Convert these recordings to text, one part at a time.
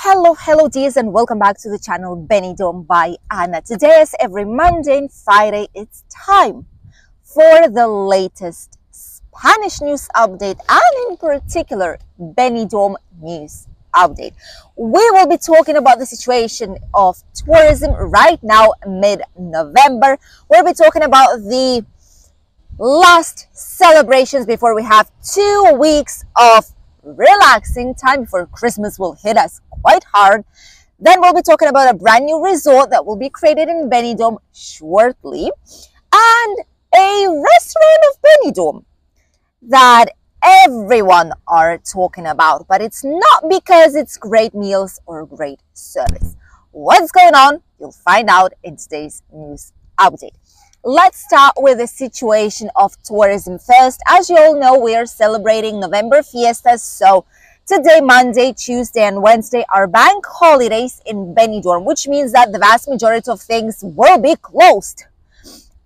Hello dears, and welcome back to the channel Benidorm by Anna. Today, as every Monday and Friday, it's time for the latest Spanish news update, and in particular Benidorm news update. We will be talking about the situation of tourism right now, mid-November. We'll be talking about the last celebrations before we have 2 weeks of relaxing time before Christmas will hit us quite hard. Then we'll be talking about a brand new resort that will be created in Benidorm shortly, and a restaurant of Benidorm that everyone are talking about, but it's not because it's great meals or great service. What's going on? You'll find out in today's news update. Let's start with the situation of tourism first. As you all know, we are celebrating November Fiesta, so today, Monday, Tuesday, and Wednesday are bank holidays in Benidorm, which means that the vast majority of things will be closed.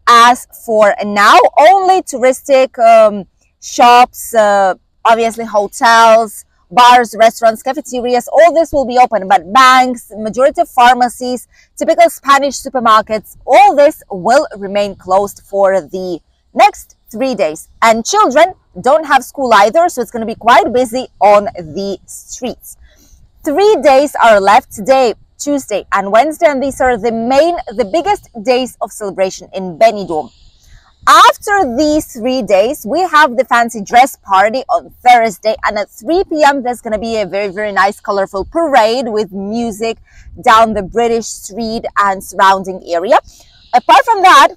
As for now, only touristic shops, obviously hotels, bars, restaurants, cafeterias, all this will be open, but banks, majority of pharmacies, typical Spanish supermarkets, all this will remain closed for the next 3 days. And children don't have school either, so it's going to be quite busy on the streets. 3 days are left today, Tuesday and Wednesday, and these are the biggest days of celebration in Benidorm. After these 3 days, we have the fancy dress party on Thursday, and at 3 p.m. there's going to be a very nice colorful parade with music down the British street and surrounding area. Apart from that,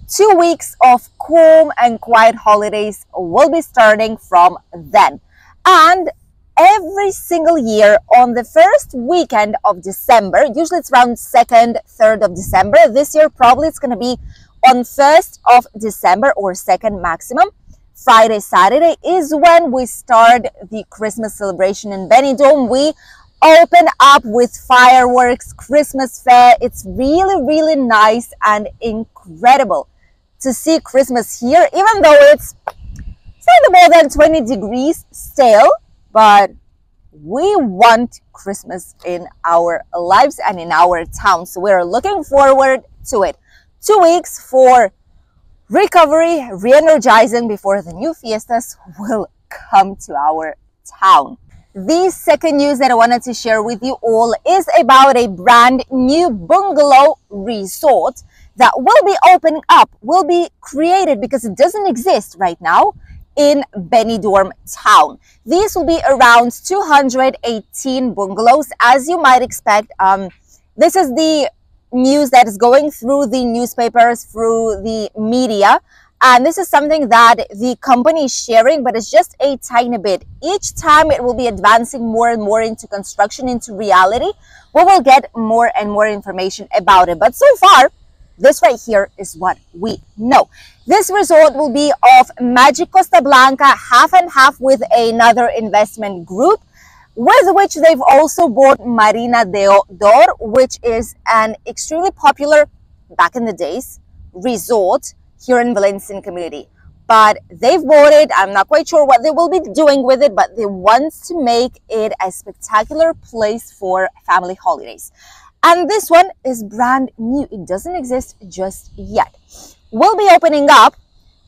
2 weeks of calm and quiet holidays will be starting from then. And every single year on the first weekend of December, usually it's around 2nd, 3rd of December. This year probably it's going to be on 1st of December or 2nd maximum. Friday, Saturday is when we start the Christmas celebration in Benidorm. We open up with fireworks, Christmas fair. It's really nice and incredible to see Christmas here, even though it's slightly more than 20 degrees still, but we want Christmas in our lives and in our town, so we're looking forward to it. 2 weeks for recovery, re-energizing before the new fiestas will come to our town. The second news that I wanted to share with you all is about a brand new bungalow resort that will be opening up, will be created because it doesn't exist right now in Benidorm town. These will be around 218 bungalows, as you might expect. This is the news that is going through the newspapers, through the media, and this is something that the company is sharing, but it's just a tiny bit. Each time it will be advancing more and more into construction, into reality, we will get more and more information about it. But so far, this right here is what we know. This resort will be of Magic Costa Blanca, half and half with another investment group, with which they've also bought Marina d'Or, which is an extremely popular, back in the days, resort here in Valencian community. But they've bought it. I'm not quite sure what they will be doing with it, but they want to make it a spectacular place for family holidays. And this one is brand new. It doesn't exist just yet. We'll be opening up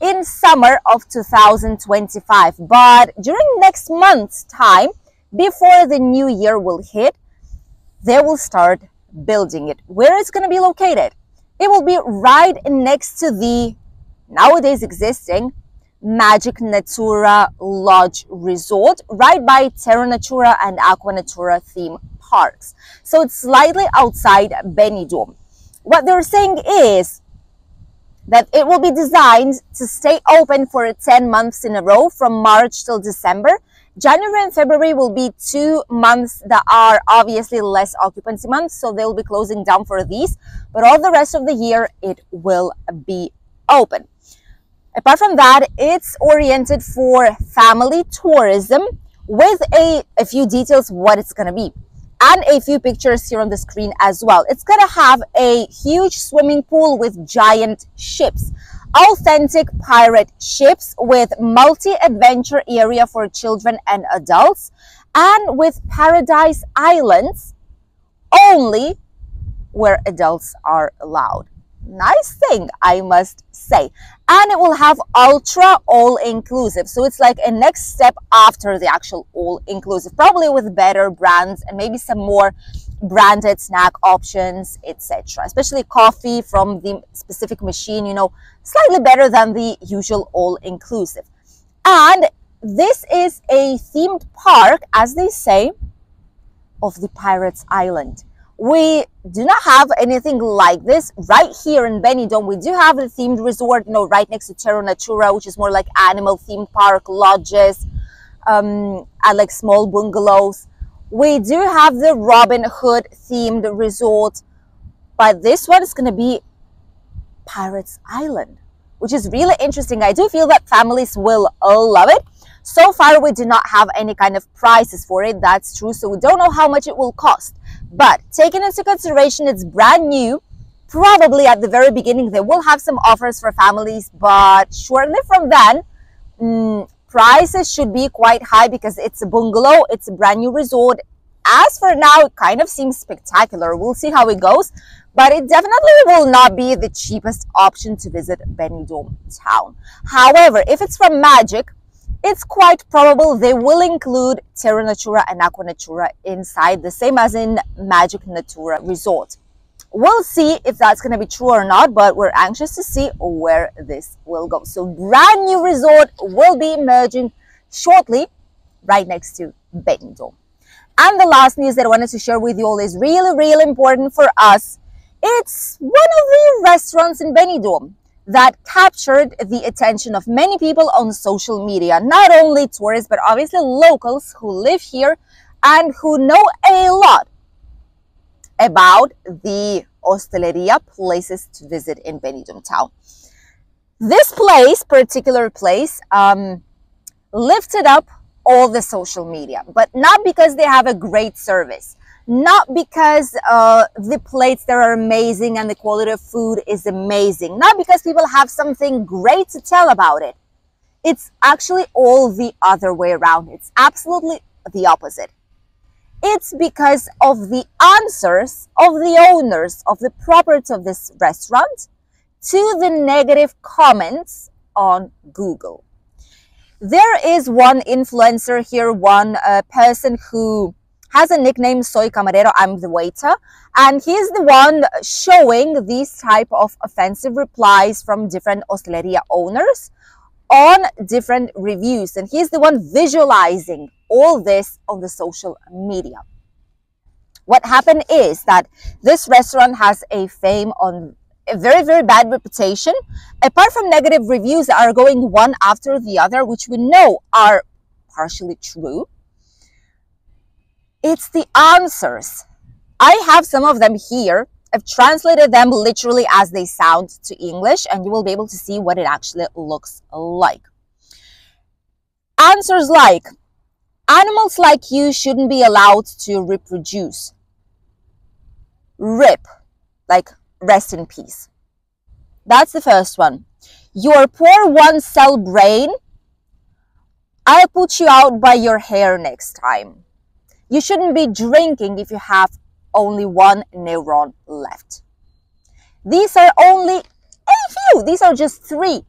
in summer of 2025, but during next month's time, before the new year will hit, they will start building it. Where it's going to be located? It will be right next to the nowadays existing Magic Natura Lodge Resort, right by Terra Natura and Aqua Natura theme parks. So it's slightly outside Benidorm. What they're saying is that it will be designed to stay open for 10 months in a row from March till December. January and February will be 2 months that are obviously less occupancy months, so they'll be closing down for these, but all the rest of the year it will be open. Apart from that, it's oriented for family tourism with a few details what it's going to be, and a few pictures here on the screen as well. It's going to have a huge swimming pool with giant ships, authentic pirate ships with multi-adventure area for children and adults, and with Paradise Islands only where adults are allowed. Nice thing, I must say. And it will have ultra all-inclusive. So it's like a next step after the actual all-inclusive, probably with better brands and maybe some more branded snack options, etc. Especially coffee from the specific machine, you know, slightly better than the usual all-inclusive. And this is a themed park, as they say, of the Pirates Island. We do not have anything like this right here in Benidorm. We do have the themed resort, you know, right next to Terra Natura, which is more like animal themed park, lodges, and like small bungalows. We do have the Robin Hood themed resort, but this one is going to be Pirates Island, which is really interesting. I do feel that families will love it. So far, we do not have any kind of prices for it. That's true. So we don't know how much it will cost. But taking into consideration it's brand new, probably at the very beginning, they will have some offers for families. But shortly from then, prices should be quite high because it's a bungalow. It's a brand new resort. As for now, it kind of seems spectacular. We'll see how it goes. But it definitely will not be the cheapest option to visit Benidorm town. However, if it's from Magic, it's quite probable they will include Terra Natura and Aqua Natura inside, the same as in Magic Natura Resort. We'll see if that's going to be true or not, but we're anxious to see where this will go. So brand new resort will be emerging shortly right next to Benidorm. And the last news that I wanted to share with you all is really important for us. It's one of the restaurants in Benidorm that captured the attention of many people on social media, not only tourists, but obviously locals who live here and who know a lot about the hosteleria places to visit in Benidorm town. This particular place, lifted up all the social media, but not because they have a great service. Not because the plates there are amazing and the quality of food is amazing. Not because people have something great to tell about it. It's actually all the other way around. It's absolutely the opposite. It's because of the answers of the owners of the property of this restaurant to the negative comments on Google. There is one influencer here, one person who has a nickname, Soy Camarero, I'm the waiter, and he's the one showing these type of offensive replies from different hosteleria owners on different reviews, and he's the one visualizing all this on the social media. What happened is that this restaurant has a fame on a very bad reputation, apart from negative reviews that are going one after the other, which we know are partially true. It's the answers. I have some of them here. I've translated them literally as they sound to English, and you will be able to see what it actually looks like. Answers like, animals like you shouldn't be allowed to reproduce. RIP, like rest in peace. That's the first one. Your poor one-cell brain, I'll put you out by your hair next time. You shouldn't be drinking if you have only one neuron left. These are only a few. These are just 3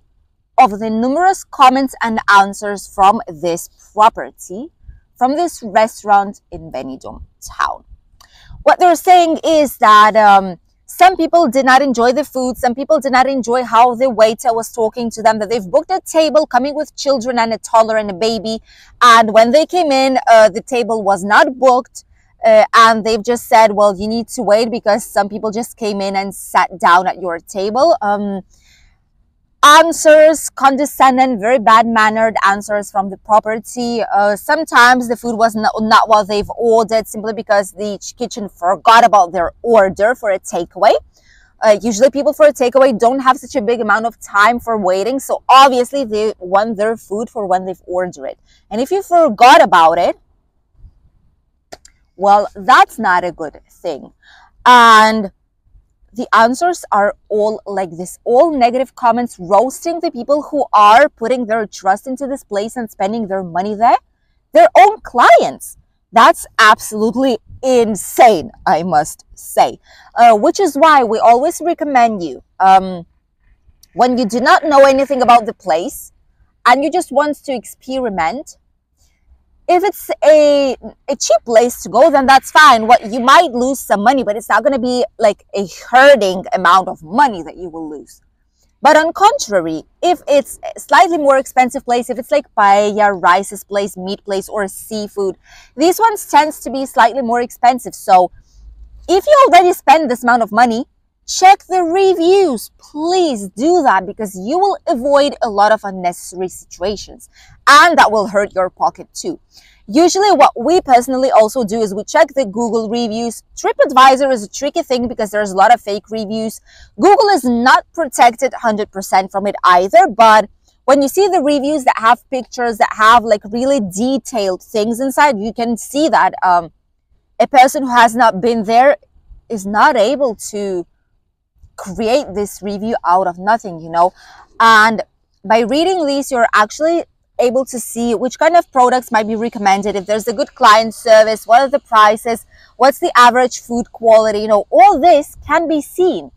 of the numerous comments and answers from this property, from this restaurant in Benidorm town. What they're saying is that some people did not enjoy the food. Some people did not enjoy how the waiter was talking to them, that they've booked a table coming with children and a toddler and a baby. And when they came in, the table was not booked. And they've just said, well, you need to wait because some people just came in and sat down at your table. Answers, condescending, very bad-mannered answers from the property. Sometimes the food was not what they've ordered simply because the kitchen forgot about their order for a takeaway. Usually people for a takeaway don't have such a big amount of time for waiting, so obviously they want their food for when they've ordered it. And if you forgot about it, well, that's not a good thing. And the answers are all like this, all negative comments, roasting the people who are putting their trust into this place and spending their money there, their own clients. That's absolutely insane, I must say. Which is why we always recommend you, when you do not know anything about the place and you just want to experiment, if it's a cheap place to go, then that's fine. What you might lose some money, but it's not going to be like a hurting amount of money that you will lose. But on contrary, if it's a slightly more expensive place, if it's like paella, rices place, meat place, or seafood, these ones tends to be slightly more expensive. So if you already spend this amount of money, check the reviews. Please do that, because you will avoid a lot of unnecessary situations, and that will hurt your pocket too. Usually what we personally also do is we check the Google reviews. TripAdvisor is a tricky thing because there's a lot of fake reviews. Google is not protected 100% from it either, but when you see the reviews that have pictures, that have like really detailed things inside, you can see that a person who has not been there is not able to create this review out of nothing, you know. And by reading these, you're actually able to see which kind of products might be recommended, if there's a good client service, what are the prices, what's the average food quality, you know, all this can be seen.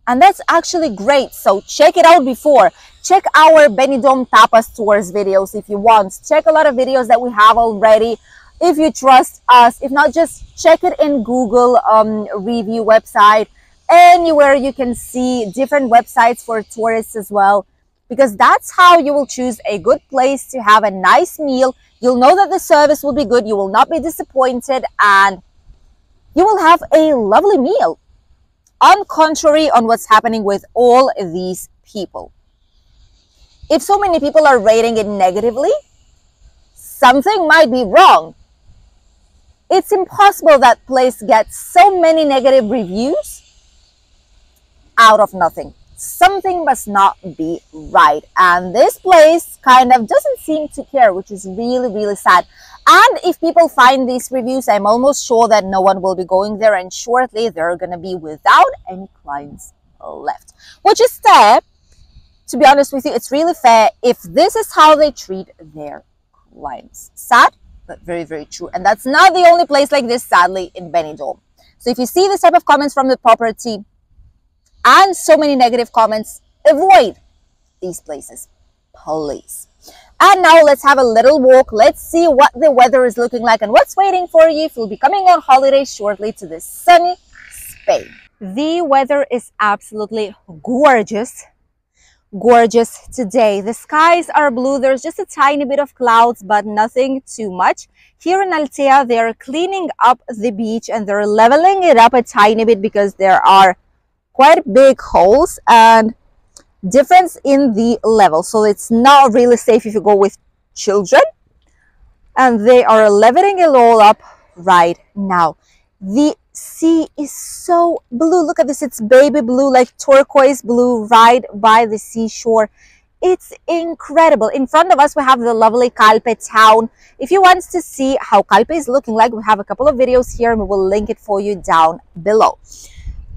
And that's actually great. So check it out before. Check our Benidorm tapas tours videos if you want. Check a lot of videos that we have already if you trust us. If not, just check it in Google review website. Anywhere you can see different websites for tourists as well, because that's how you will choose a good place to have a nice meal. You'll know that the service will be good, you will not be disappointed, and you will have a lovely meal. On contrary on what's happening with all these people. If so many people are rating it negatively, something might be wrong. It's impossible that place gets so many negative reviews out of nothing. Something must not be right, and this place kind of doesn't seem to care, which is really, really sad. And if people find these reviews, I'm almost sure that no one will be going there, and shortly they're gonna be without any clients left, which is fair. To be honest with you, it's really fair if this is how they treat their clients. Sad, but very, very true. And that's not the only place like this, sadly, in Benidorm. So if you see this type of comments from the property and so many negative comments, avoid these places, please. And now let's have a little walk. Let's see what the weather is looking like and what's waiting for you if you'll be coming on holiday shortly to the sunny Spain. The weather is absolutely gorgeous. Gorgeous today. The skies are blue. There's just a tiny bit of clouds, but nothing too much. Here in Altea, they're cleaning up the beach and they're leveling it up a tiny bit because there are quite big holes and difference in the level, so it's not really safe if you go with children, and they are leveling it all up right now. The sea is so blue. Look at this, it's baby blue, like turquoise blue, right by the seashore. It's incredible. In front of us we have the lovely Calpe town. If you want to see how Calpe is looking like, we have a couple of videos here and we will link it for you down below.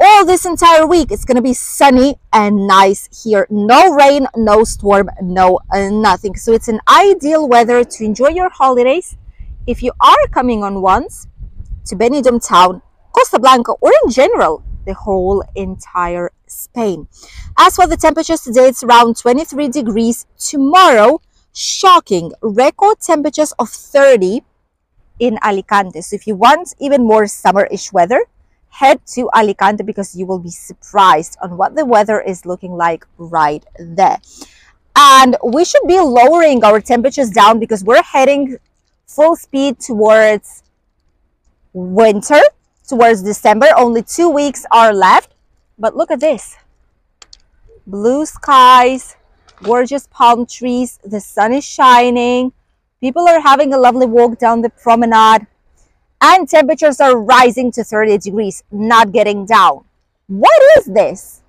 All this entire week, it's going to be sunny and nice here. No rain, no storm, no nothing. So it's an ideal weather to enjoy your holidays. If you are coming on once to Benidorm town, Costa Blanca, or in general, the whole entire Spain. As for the temperatures today, it's around 23 degrees. Tomorrow, shocking, record temperatures of 30 in Alicante. So if you want even more summer-ish weather, head to Alicante because you will be surprised on what the weather is looking like right there. And we should be lowering our temperatures down because we're heading full speed towards winter, towards December. Only 2 weeks are left. But look at this. Blue skies, gorgeous palm trees, the sun is shining. People are having a lovely walk down the promenade. And temperatures are rising to 30 degrees, not getting down. What is this?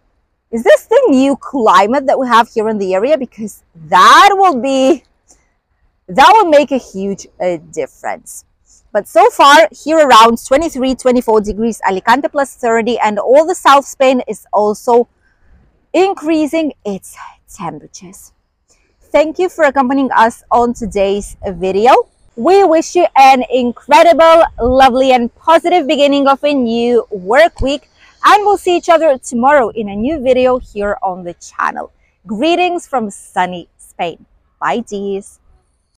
Is this the new climate that we have here in the area? Because that will make a huge difference. But so far, here around 23, 24 degrees, Alicante plus 30, and all the South Spain is also increasing its temperatures. Thank you for accompanying us on today's video. We wish you an incredible, lovely, and positive beginning of a new work week, and we'll see each other tomorrow in a new video here on the channel. Greetings from sunny Spain. Bye, G's.